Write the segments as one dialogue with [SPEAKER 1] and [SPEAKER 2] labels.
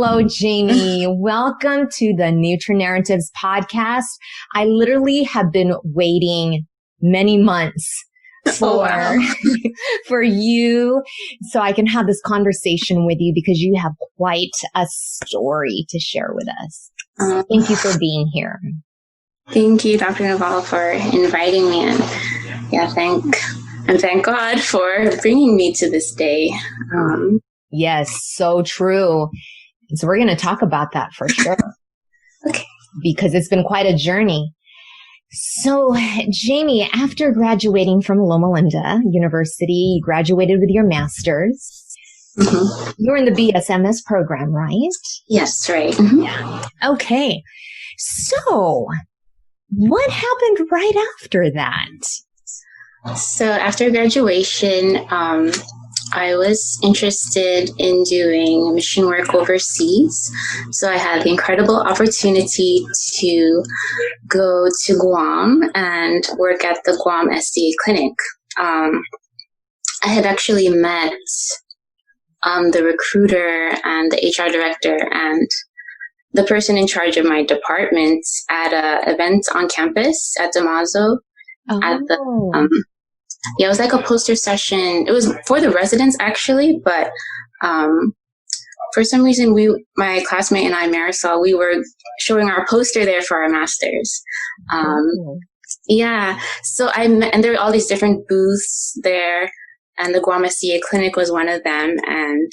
[SPEAKER 1] Hello, Jaime. Welcome to the Nutra Narratives podcast. I literally have been waiting many months for you so I can have this conversation with you because you have quite a story to share with us. Thank you for being here.
[SPEAKER 2] Thank you, Dr. Naval, for inviting me. And thank God for bringing me to this day.
[SPEAKER 1] Yes, so true. So we're going to talk about that for sure.
[SPEAKER 2] Okay.
[SPEAKER 1] Because it's been quite a journey. So, Jaime, after graduating from Loma Linda University, you graduated with your master's. Mm-hmm. You were in the BSMS program, right?
[SPEAKER 2] Yes, right. Mm-hmm.
[SPEAKER 1] Yeah. Okay. So, what happened right after that?
[SPEAKER 2] So, after graduation, I was interested in doing mission work overseas. So I had the incredible opportunity to go to Guam and work at the Guam SDA clinic. I had actually met the recruiter and the HR director and the person in charge of my department at an event on campus at Damaso. At the it was like a poster session. It was for the residents actually, but for some reason my classmate and I, Marisol, we were showing our poster there for our masters. Yeah, so and there were all these different booths there, and the Guam SCA clinic was one of them. And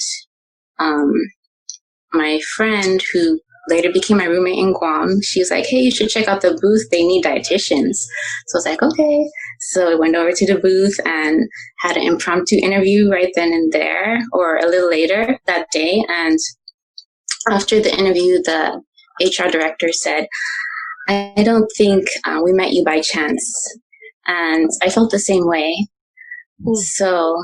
[SPEAKER 2] my friend, who later became my roommate in Guam, she was like, "Hey, you should check out the booth. They need dietitians." So I was like, okay. So I went over to the booth and had an impromptu interview right then and there, or a little later that day. And after the interview, the HR director said, "I don't think we met you by chance." And I felt the same way. So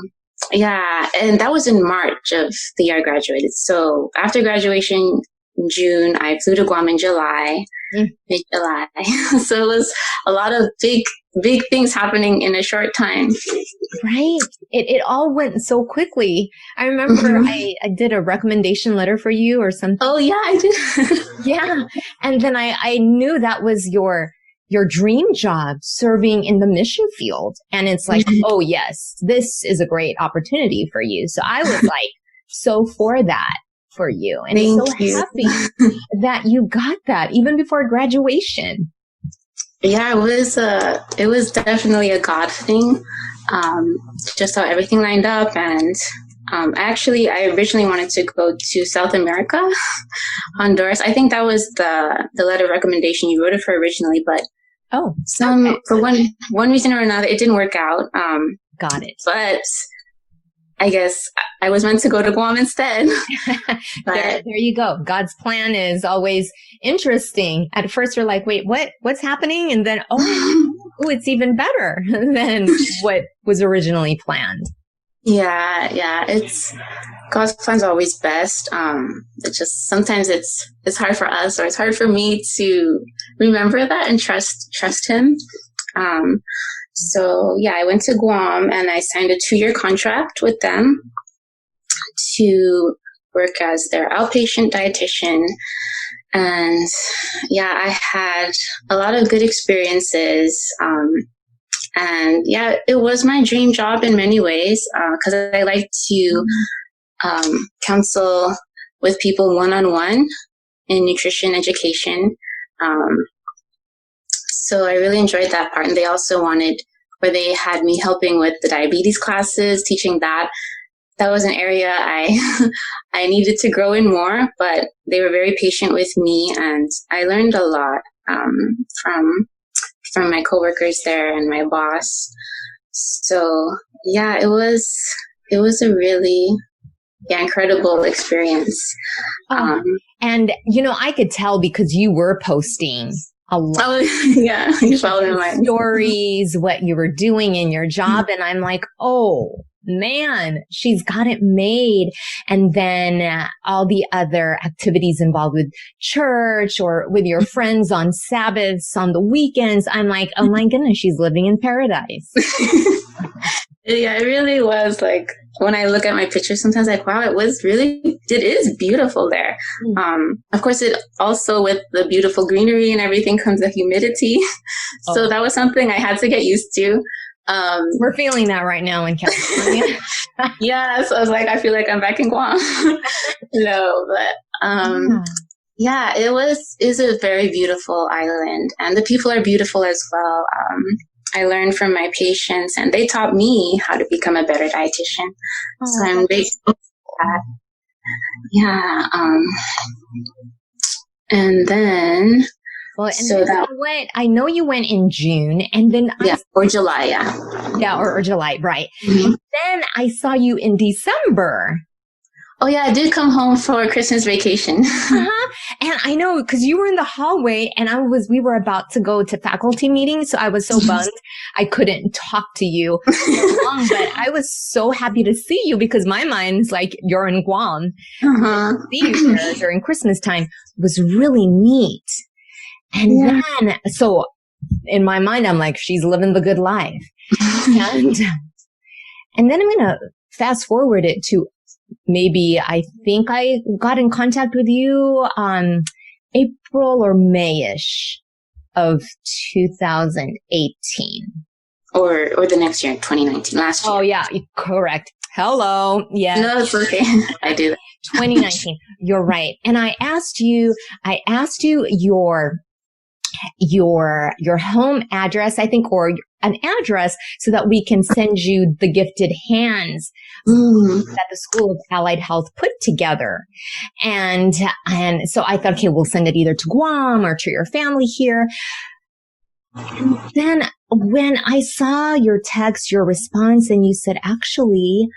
[SPEAKER 2] yeah, and that was in March of the year I graduated. So after graduation, in June, I flew to Guam in July, mid-July. So it was a lot of big things happening in a short time.
[SPEAKER 1] Right. It all went so quickly. I remember I did a recommendation letter for you or something.
[SPEAKER 2] Oh, yeah, I did.
[SPEAKER 1] Yeah. And then I knew that was your dream job, serving in the mission field. And it's like, oh, yes, this is a great opportunity for you. So I was like, so for that. For you. And I'm so happy that you got that even before graduation.
[SPEAKER 2] Yeah, it was definitely a God thing. Just how everything lined up. And actually, I originally wanted to go to South America, Honduras. I think that was the letter of recommendation you wrote it for originally, but for one reason or another, it didn't work out.
[SPEAKER 1] Got it.
[SPEAKER 2] But I guess I was meant to go to Guam instead.
[SPEAKER 1] There you go. God's plan is always interesting. At first you're like, wait, what's happening? And then, it's even better than what was originally planned.
[SPEAKER 2] Yeah. God's plan's always best. It's just, sometimes it's hard for us, or it's hard for me to remember that and trust him. So yeah, I went to Guam and I signed a 2-year contract with them to work as their outpatient dietitian. And yeah, I had a lot of good experiences. And yeah, it was my dream job in many ways, because I like to counsel with people one-on-one in nutrition education. So I really enjoyed that part. And they also they had me helping with the diabetes classes, teaching that. That was an area I needed to grow in more, but they were very patient with me, and I learned a lot from my coworkers there and my boss. So yeah, it was a really incredible experience.
[SPEAKER 1] And I could tell because you were posting a lot.
[SPEAKER 2] Oh, yeah. You followed my
[SPEAKER 1] stories, what you were doing in your job. And I'm like, oh man, she's got it made. And then all the other activities involved with church or with your friends on Sabbaths, on the weekends. I'm like, oh my goodness, she's living in paradise.
[SPEAKER 2] Yeah, it really was like when I look at my pictures, sometimes like, wow, it is beautiful there. Of course, it also with the beautiful greenery and everything comes the humidity. So that was something I had to get used to.
[SPEAKER 1] We're feeling that right now in California.
[SPEAKER 2] Yeah, so I was like, I feel like I'm back in Guam. No, but yeah, it's a very beautiful island, and the people are beautiful as well. I learned from my patients, and they taught me how to become a better dietitian. So I'm grateful for that. Yeah. And then,
[SPEAKER 1] well, and so I know you went in June, and then
[SPEAKER 2] or July,
[SPEAKER 1] or July, right? Mm-hmm. And then I saw you in December.
[SPEAKER 2] Oh yeah, I did come home for Christmas vacation.
[SPEAKER 1] And I know because you were in the hallway, and we were about to go to faculty meetings, so I was so bummed I couldn't talk to you so long. But I was so happy to see you because my mind's like you're in Guam. To see you there during Christmas time was really neat. And then, so in my mind, I'm like, she's living the good life. And then I'm gonna fast forward it to. Maybe I think I got in contact with you on April or May-ish of 2018.
[SPEAKER 2] Or the next year, 2019, last year.
[SPEAKER 1] Oh, yeah, correct. Hello. Yeah.
[SPEAKER 2] No, it's okay. I do that.
[SPEAKER 1] 2019. You're right. And I asked you your home address, I think, or an address so that we can send you the gifted hands that the School of Allied Health put together. And so I thought, okay, we'll send it either to Guam or to your family here. And then when I saw your text, your response, and you said, actually,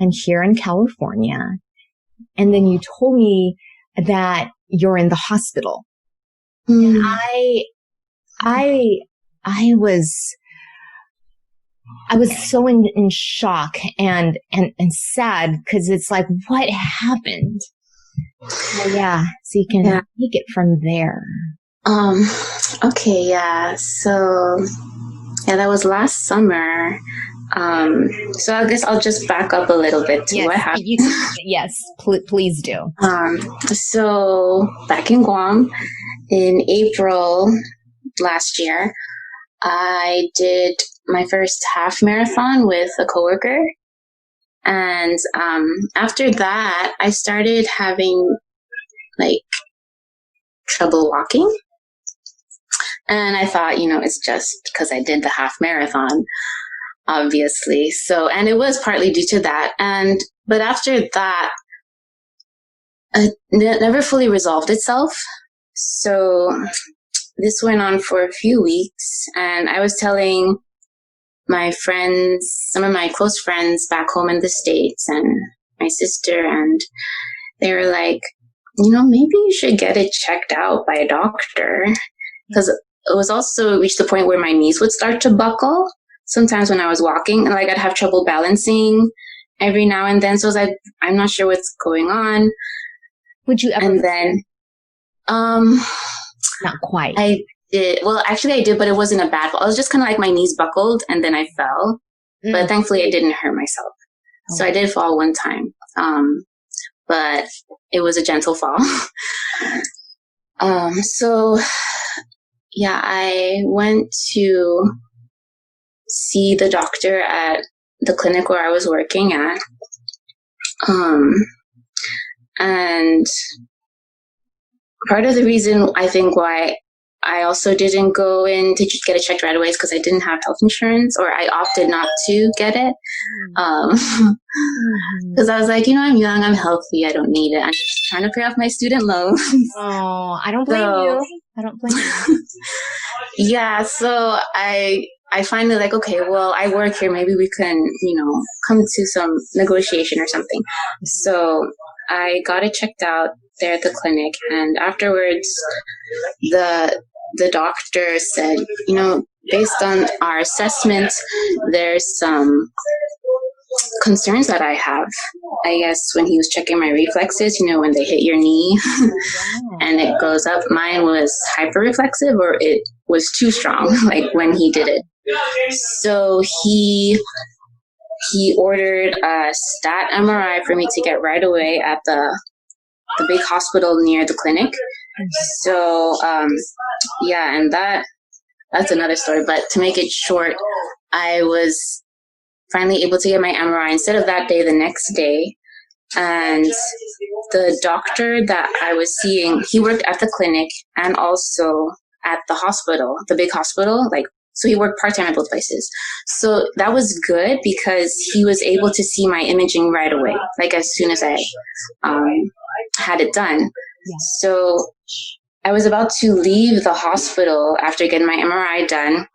[SPEAKER 1] I'm here in California. And then you told me that you're in the hospital. And I was so in shock and sad because it's like, what happened? So you can take it from there.
[SPEAKER 2] Okay, yeah. So that was last summer. So I guess I'll just back up a little bit to what happened.
[SPEAKER 1] Yes, please do.
[SPEAKER 2] So back in Guam in April last year, I did my first half marathon with a coworker. And after that, I started having like trouble walking. And I thought, it's just because I did the half marathon, obviously. So, and it was partly due to that. But after that, it never fully resolved itself. So this went on for a few weeks, and I was telling my friends, some of my close friends back home in the States and my sister, and they were like, maybe you should get it checked out by a doctor. Because it was also reached the point where my knees would start to buckle sometimes when I was walking, and like I'd have trouble balancing every now and then. So I was like, I'm not sure what's going on.
[SPEAKER 1] Would you ever?
[SPEAKER 2] And then,
[SPEAKER 1] not quite.
[SPEAKER 2] I did. Well, actually I did, but it wasn't a bad fall. I was just kind of like my knees buckled and then I fell, but thankfully I didn't hurt myself. So I did fall one time. But it was a gentle fall. So yeah, I went to see the doctor at the clinic where I was working at. And part of the reason I think why I also didn't go in to get it checked right away is because I didn't have health insurance, or I opted not to get it. Because I was like, I'm young, I'm healthy, I don't need it. I'm just trying to pay off my student loans.
[SPEAKER 1] Oh, I don't blame you. I don't blame you.
[SPEAKER 2] Yeah, so I finally like, okay, well, I work here. Maybe we can, come to some negotiation or something. So I got it checked out there at the clinic, and afterwards, the doctor said, based on our assessment, there's some concerns that I have. I guess when he was checking my reflexes, when they hit your knee and it goes up, mine was hyper-reflexive, or it was too strong, like when he did it. So he he ordered a stat MRI for me to get right away at the big hospital near the clinic. So, and that's another story. But to make it short, I was finally able to get my MRI instead of that day, the next day. And the doctor that I was seeing, he worked at the clinic and also at the hospital, the big hospital. So he worked part-time at both places. So that was good because he was able to see my imaging right away, as soon as I had it done. Yeah. So I was about to leave the hospital after getting my MRI done.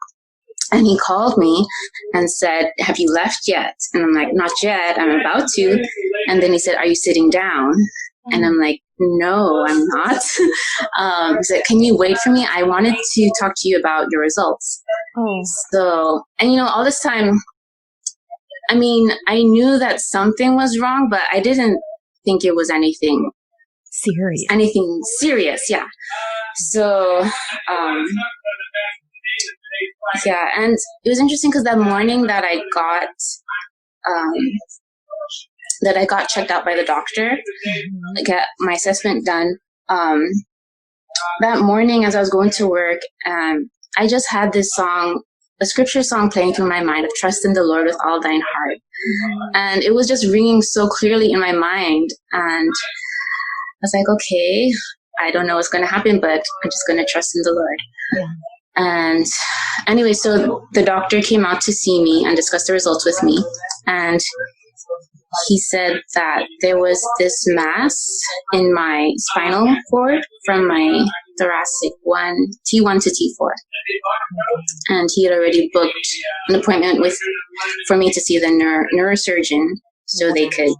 [SPEAKER 2] And he called me and said, "Have you left yet?" And I'm like, "Not yet. I'm about to." And then he said, "Are you sitting down?" And I'm like, "No, I'm not." He said, "Can you wait for me? I wanted to talk to you about your results." Oh. So, and all this time, I knew that something was wrong, but I didn't think it was anything serious. Yeah. So, and it was interesting because that morning that I got checked out by the doctor, get my assessment done. That morning as I was going to work, I just had this song, a scripture song playing through my mind of trust in the Lord with all thine heart. And it was just ringing so clearly in my mind. And I was like, okay, I don't know what's going to happen, but I'm just going to trust in the Lord. Yeah. And anyway, so the doctor came out to see me and discuss the results with me. And he said that there was this mass in my spinal cord from my thoracic T1 to T4. And he had already booked an appointment for me to see the neurosurgeon so they could